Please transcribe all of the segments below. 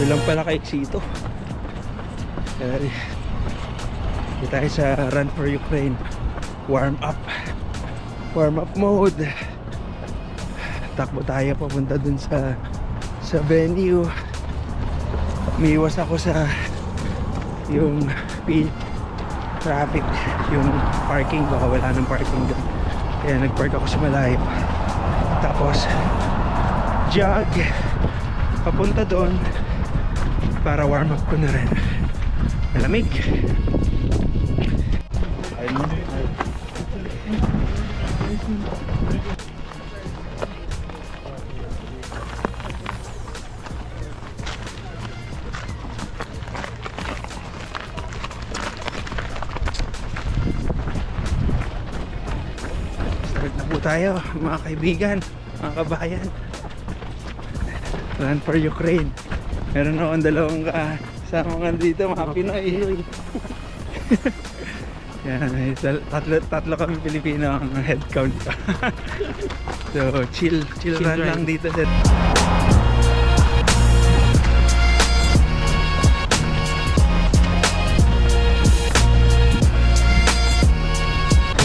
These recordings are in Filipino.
Ito lang pala kay Sito. Ito tayo sa Run for Ukraine. Warm up mode. Takbo tayo papunta dun sa venue. Umiiwas ako sa yung traffic, yung parking, baka wala ng parking dun, kaya nagpark ako sa malayo. Tapos jog papunta doon para warm up ko na rin. Malamig. Start na po tayo mga kaibigan, mga kabayan. Run for Ukraine. Meron akong dalawang kasama nga dito, mga Pinoy. Yan, tatlo kami Pilipino ang head count. So chill run lang dito. Dito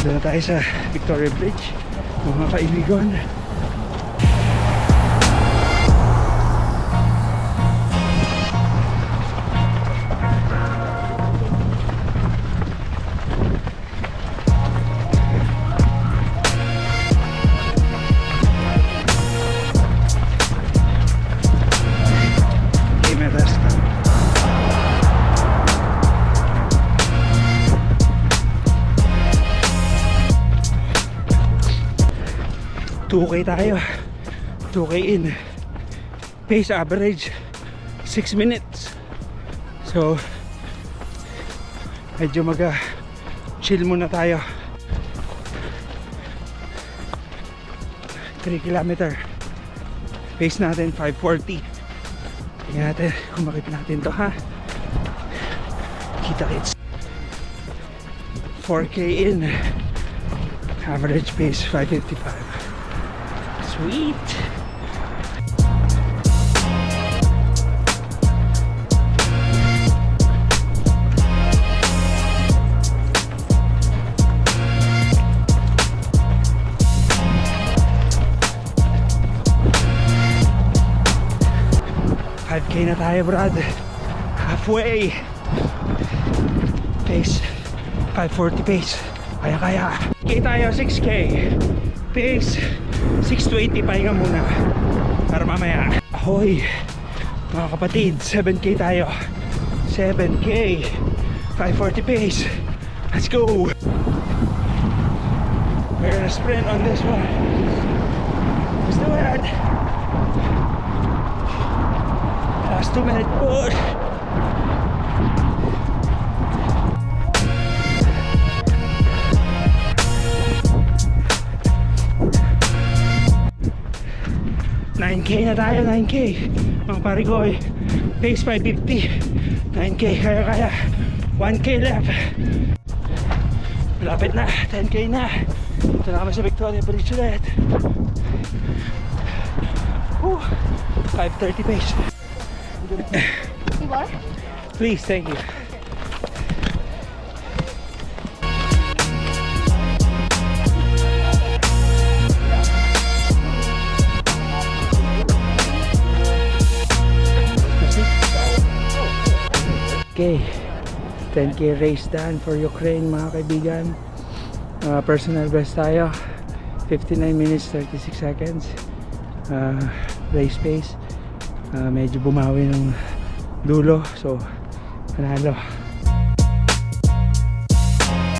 na tayo sa Victoria Bridge, mga kaibigan. 2K tayo, 2K in, pace average 6 minutes. So medyo chill muna tayo. 3 kilometer, pace natin 5:40. Tingnan natin kung makita natin to, ha. Kita kits. 4K in, average pace 5:55. Sweet. Na tayo, Brad. Halfway. Pace 5:40 pace. Kaya. Okay tayo, 6K. Pace 6:20. Pahinga muna para mamaya. Ahoy mga kapatid, 7K tayo. 7K 5:40 pace. Let's go. We're gonna sprint on this one. Let's do it. Last 2-minute push. $9K na tayo, 9K. Mga parigoy, pace 5:50. 9K, kaya. 1K left. Malapit na, 10K na. Ito na kami sa Victoria Bridge ulit. 5:30 pace. Please, thank you. Okay, 10K race done for Ukraine, mga kaibigan. Personal best tayo, 59 minutes 36 seconds. Race pace. Medyo bumawi ng dulo, so panalo.